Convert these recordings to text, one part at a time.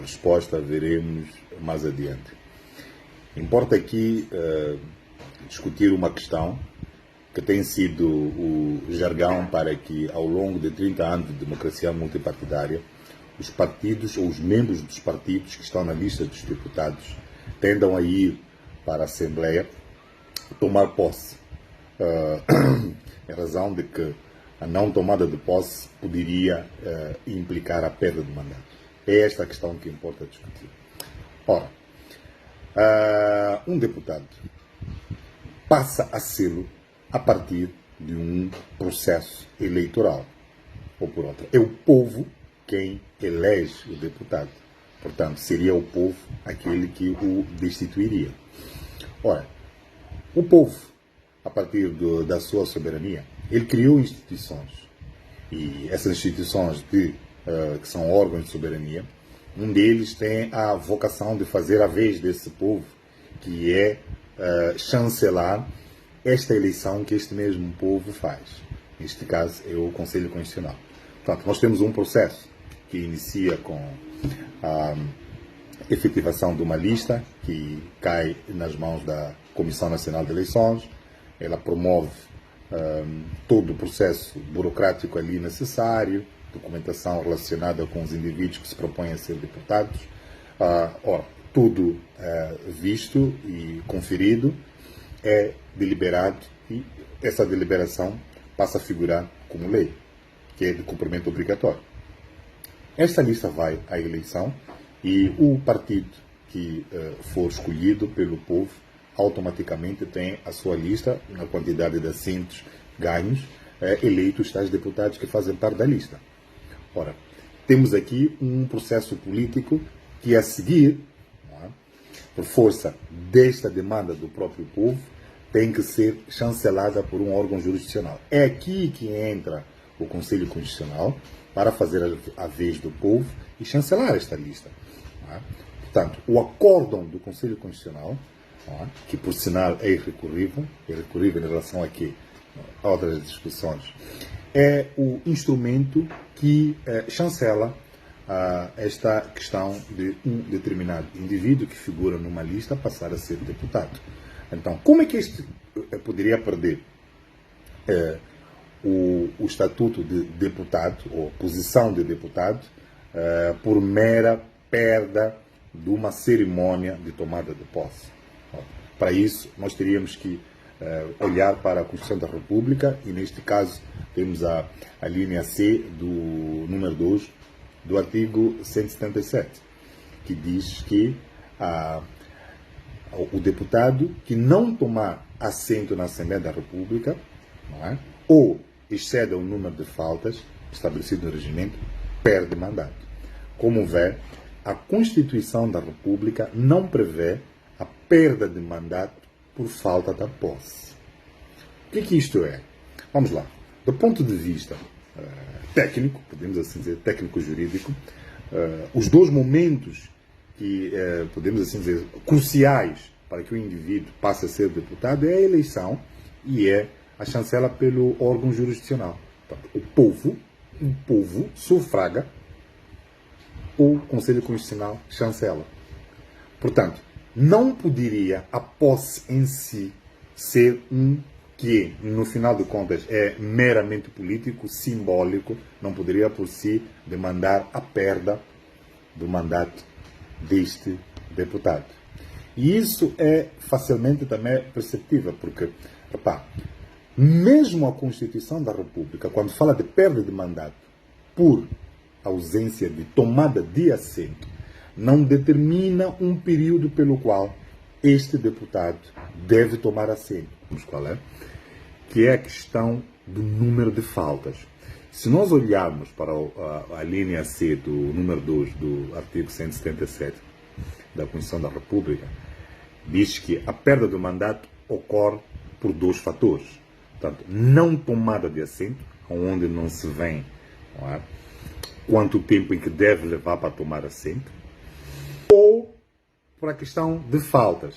A resposta veremos mais adiante. Importa aqui discutir uma questão que tem sido o jargão para que, ao longo de 30 anos de democracia multipartidária, os partidos ou os membros dos partidos que estão na lista dos deputados tendam a ir para a Assembleia tomar posse, em razão de que a não tomada de posse poderia implicar a perda do mandato. É esta a questão que importa discutir. Ora, um deputado passa a sê-lo a partir de um processo eleitoral, ou por outra. É o povo quem elege o deputado. Portanto, seria o povo aquele que o destituiria. Ora, o povo, a partir da sua soberania, ele criou instituições. E essas instituições que são órgãos de soberania, um deles tem a vocação de fazer a vez desse povo, que é chancelar esta eleição que este mesmo povo faz. Neste caso, é o Conselho Constitucional. Portanto, nós temos um processo que inicia com a efetivação de uma lista que cai nas mãos da Comissão Nacional de Eleições. Ela promove todo o processo burocrático ali necessário, documentação relacionada com os indivíduos que se propõem a ser deputados. Ora, tudo visto e conferido, é deliberado e essa deliberação passa a figurar como lei, que é de cumprimento obrigatório. Esta lista vai à eleição e o partido que for escolhido pelo povo automaticamente tem a sua lista, na quantidade de assentos ganhos, eleitos tais deputados que fazem parte da lista. Ora, temos aqui um processo político que, a seguir, por força desta demanda do próprio povo, tem que ser chancelada por um órgão jurisdicional. É aqui que entra o Conselho Constitucional para fazer a vez do povo e chancelar esta lista. Portanto, o acórdão do Conselho Constitucional, que por sinal é irrecorrível em relação a outras discussões, é o instrumento que chancela esta questão de um determinado indivíduo que figura numa lista passar a ser deputado. Então, como é que este poderia perder o estatuto de deputado, ou posição de deputado, por mera perda de uma cerimônia de tomada de posse? Para isso, nós teríamos que olhar para a Constituição da República, e neste caso temos a linha C do número 2 do artigo 177, que diz que o deputado que não tomar assento na Assembleia da República, ou exceda o número de faltas estabelecido no regimento, perde mandato. Como vê, a Constituição da República não prevê a perda de mandato por falta da posse. O que isto é? Vamos lá. Do ponto de vista técnico, podemos assim dizer, técnico-jurídico, os dois momentos que, podemos assim dizer, cruciais para que o indivíduo passe a ser deputado é a eleição e é a chancela pelo órgão jurisdicional. Portanto, o povo sufraga, o Conselho Constitucional chancela. Portanto, não poderia a posse em si ser que, no final de contas, é meramente político, simbólico, não poderia por si demandar a perda do mandato deste deputado. E isso é facilmente também perceptível, porque, mesmo a Constituição da República, quando fala de perda de mandato por ausência de tomada de assento, não determina um período pelo qual este deputado deve tomar assento. Mas qual é? Que é a questão do número de faltas. Se nós olharmos para a linha C do número 2 do artigo 177 da Constituição da República, diz que a perda do mandato ocorre por dois fatores. Portanto, não tomada de assento, onde não se vê quanto tempo em que deve levar para tomar assento, ou por a questão de faltas.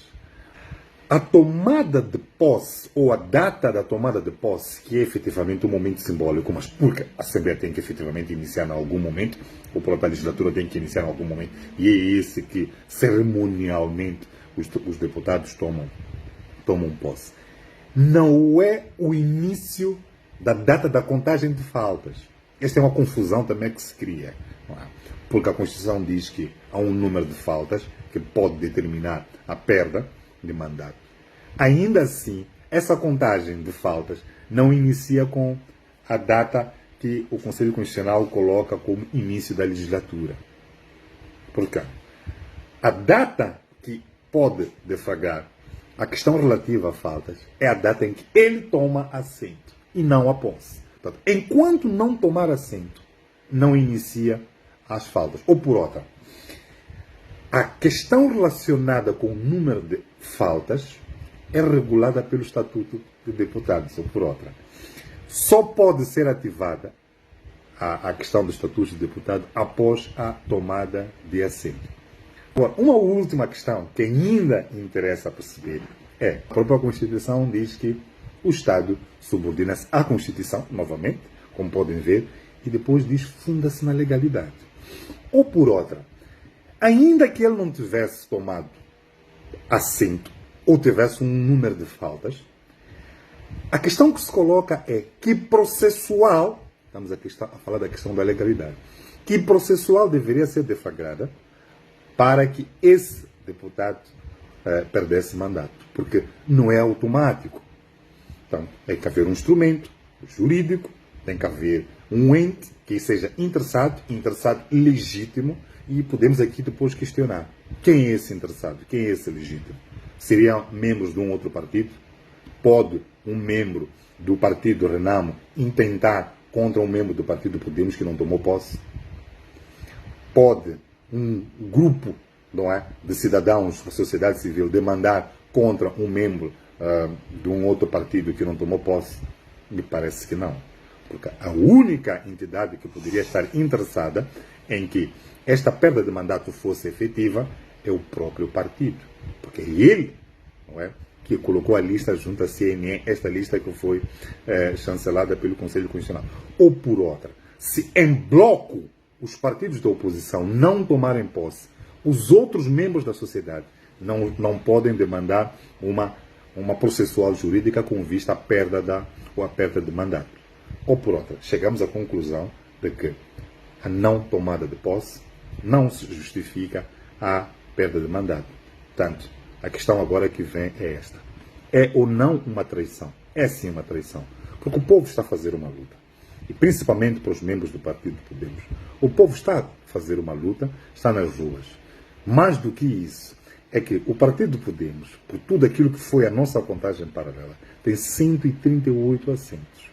A tomada de posse, ou a data da tomada de posse, que é efetivamente um momento simbólico, mas porque a Assembleia tem que efetivamente iniciar em algum momento, ou a própria legislatura tem que iniciar em algum momento, e é esse que cerimonialmente os deputados tomam posse. Não é o início da data da contagem de faltas. Esta é uma confusão também que se cria, não é? Porque a Constituição diz que há um número de faltas que pode determinar a perda de mandato. Ainda assim, essa contagem de faltas não inicia com a data que o Conselho Constitucional coloca como início da legislatura. Porquê? A data que pode deflagrar a questão relativa a faltas é a data em que ele toma assento e não a posse. Portanto, enquanto não tomar assento, não inicia as faltas. Ou por outra, a questão relacionada com o número de faltas é regulada pelo Estatuto de Deputados, ou por outra. Só pode ser ativada a questão do Estatuto de Deputado após a tomada de assento. Agora, uma última questão que ainda interessa perceber é: a própria Constituição diz que o Estado subordina-se à Constituição, novamente, como podem ver, e depois diz funda-se na legalidade. Ou por outra, ainda que ele não tivesse tomado assento ou tivesse um número de faltas, a questão que se coloca é que processual, estamos aqui a falar da questão da legalidade, que processual deveria ser deflagrada para que esse deputado perdesse mandato. Porque não é automático. Então, tem que haver um instrumento jurídico, tem que haver um ente que seja interessado legítimo, e podemos aqui depois questionar: quem é esse interessado? Quem é esse legítimo? Seriam membros de um outro partido? Pode um membro do partido Renamo intentar contra um membro do partido Podemos que não tomou posse? Pode um grupo, não é, de cidadãos da sociedade civil demandar contra um membro de um outro partido que não tomou posse? Me parece que não. Porque a única entidade que poderia estar interessada em que esta perda de mandato fosse efetiva é o próprio partido. Porque é ele, não é, que colocou a lista junto à CNE, esta lista que foi chancelada pelo Conselho Constitucional. Ou por outra, se em bloco os partidos da oposição não tomarem posse, os outros membros da sociedade não podem demandar uma processual jurídica com vista à perda de mandato. Ou por outra, chegamos à conclusão de que a não tomada de posse não se justifica a perda de mandato. Portanto, a questão agora que vem é esta: é ou não uma traição? É sim uma traição. Porque o povo está a fazer uma luta. E principalmente para os membros do Partido Podemos. O povo está a fazer uma luta, está nas ruas. Mais do que isso, é que o Partido Podemos, por tudo aquilo que foi a nossa contagem paralela, tem 138 assentos.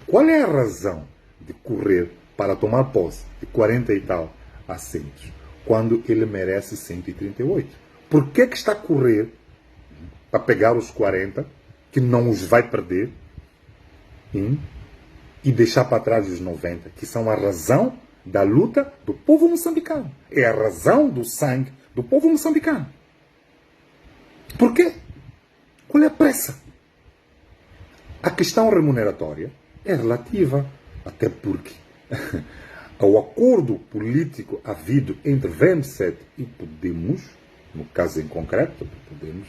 Qual é a razão de correr para tomar posse de 40 e tal assentos, quando ele merece 138? Por que está a correr para pegar os 40, que não os vai perder, e deixar para trás os 90, que são a razão da luta do povo moçambicano? É a razão do sangue do povo moçambicano. Por quê? Qual é a pressa? A questão remuneratória é relativa, até porque o acordo político havido entre VMC e Podemos, no caso em concreto do Podemos,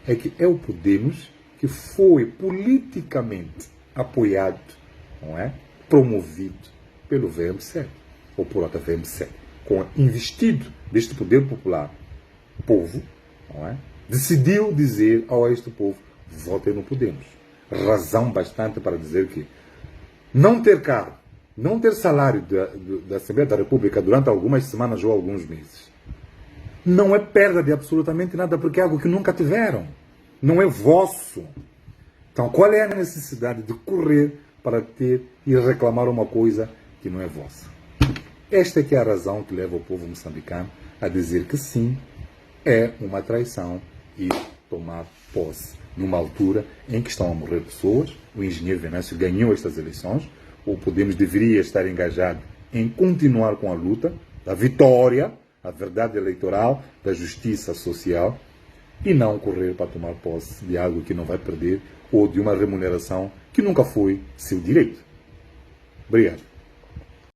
é que é o Podemos que foi politicamente apoiado, não é, promovido pelo VMC, ou por outra VMC, com investido deste poder popular. O povo, não é, decidiu dizer a este povo: votem no Podemos. Razão bastante para dizer que não ter cargo, não ter salário da Assembleia da República durante algumas semanas ou alguns meses não é perda de absolutamente nada, porque é algo que nunca tiveram. Não é vosso. Então, qual é a necessidade de correr para ter e reclamar uma coisa que não é vossa? Esta é que é a razão que leva o povo moçambicano a dizer que sim, é uma traição e tomar posse numa altura em que estão a morrer pessoas. O engenheiro Venâncio ganhou estas eleições. O Podemos deveria estar engajado em continuar com a luta da vitória, a verdade eleitoral, da justiça social, e não correr para tomar posse de algo que não vai perder ou de uma remuneração que nunca foi seu direito. Obrigado.